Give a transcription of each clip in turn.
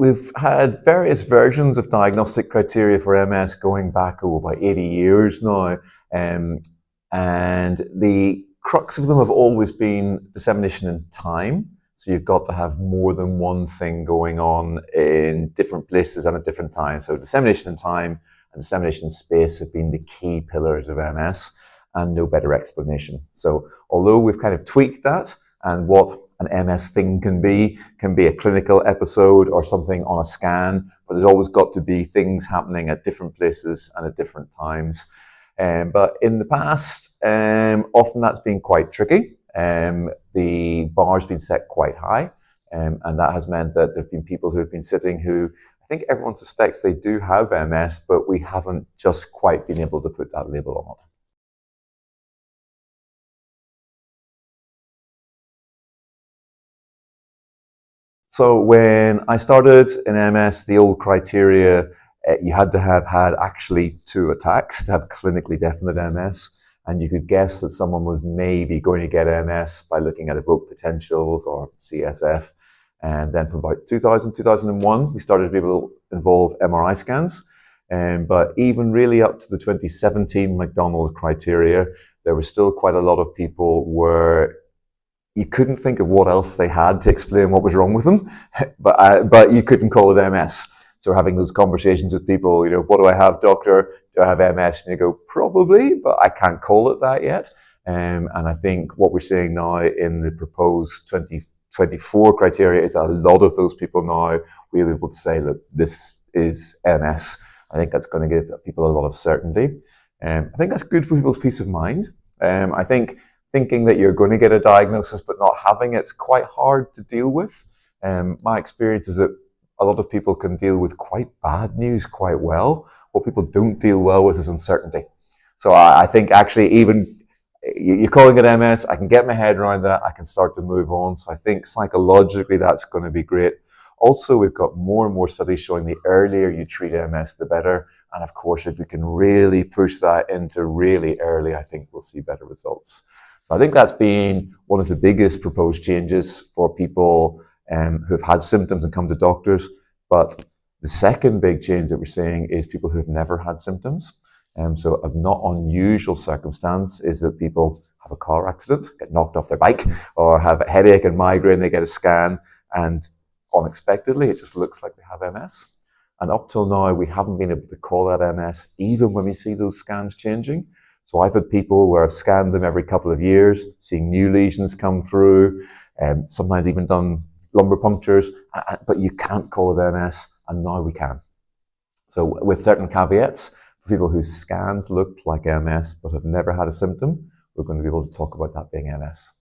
we've had various versions of diagnostic criteria for MS going back about 80 years now. And the crux of them have always been dissemination in time. So you've got to have more than one thing going on in different places and at different times. So dissemination in time and dissemination in space have been the key pillars of MS, and no better explanation. So although we've kind of tweaked that, and what an MS thing can be a clinical episode or something on a scan, but there's always got to be things happening at different places and at different times. But in the past, often that's been quite tricky. The bar's been set quite high, and that has meant that there have been people who have been sitting who I think everyone suspects they do have MS, but we haven't just quite been able to put that label on it. So when I started in MS, the old criteria, you had to have had actually 2 attacks to have clinically definite MS. And you could guess that someone was maybe going to get MS by looking at evoked potentials or CSF. And then from about 2000, 2001, we started to be able to involve MRI scans. But even really up to the 2017 McDonald criteria, there was still quite a lot of people where you couldn't think of what else they had to explain what was wrong with them, but you couldn't call it MS. So we're having those conversations with people, what do I have, doctor? Do I have MS? And you go, probably, but I can't call it that yet. And I think what we're seeing now in the proposed 2024 criteria is that a lot of those people now will be able to say that this is MS. I think that's going to give people a lot of certainty. I think that's good for people's peace of mind. I think thinking that you're going to get a diagnosis but not having it's quite hard to deal with. My experience is that a lot of people can deal with quite bad news quite well. What people don't deal well with is uncertainty. So I think actually even you're calling it MS, I can get my head around that, I can start to move on. So I think psychologically that's going to be great. Also, we've got more and more studies showing the earlier you treat MS, the better. And of course, if we can really push that into really early, I think we'll see better results. So I think that's been one of the biggest proposed changes for people who've had symptoms and come to doctors. But the second big change that we're seeing is people who've never had symptoms. So a not unusual circumstance is that people have a car accident, get knocked off their bike, or have a headache and migraine, they get a scan, and unexpectedly it just looks like they have MS. And up till now, we haven't been able to call that MS, even when we see those scans changing. So I've had people where I've scanned them every couple of years, seeing new lesions come through, and sometimes even done lumbar punctures, but you can't call it MS, and now we can. So with certain caveats, for people whose scans look like MS but have never had a symptom, we're going to be able to talk about that being MS.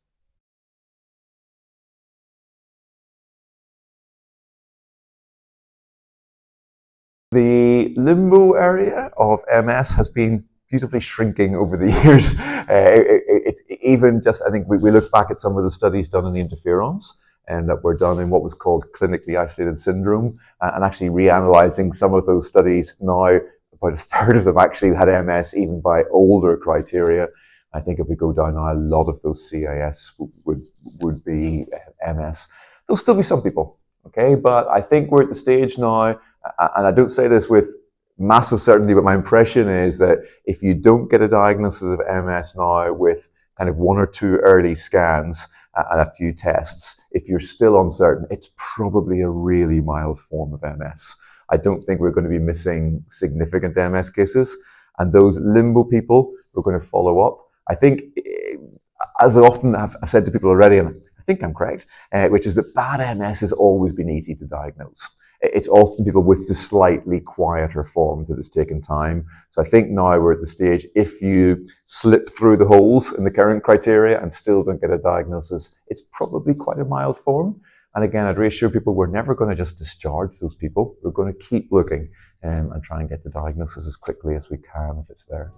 The limbo area of MS has been beautifully shrinking over the years. It's even just, I think we look back at some of the studies done in the interferons and that were done in what was called clinically isolated syndrome, and actually reanalyzing some of those studies now, about a third of them actually had MS even by older criteria. I think if we go down now, a lot of those CIS would be MS. There'll still be some people, okay? But I think we're at the stage now, and I don't say this with massive certainty, but my impression is that if you don't get a diagnosis of MS now with kind of 1 or 2 early scans and a few tests, if you're still uncertain, it's probably a really mild form of MS. I don't think we're going to be missing significant MS cases. And those limbo people, we're going to follow up. I think, as I often have said to people already, and I think I'm correct, which is that bad MS has always been easy to diagnose. It's often people with the slightly quieter forms that it's taken time. So I think now we're at the stage, if you slip through the holes in the current criteria and still don't get a diagnosis, it's probably quite a mild form. And again, I'd reassure people we're never going to just discharge those people. We're going to keep looking and try and get the diagnosis as quickly as we can if it's there.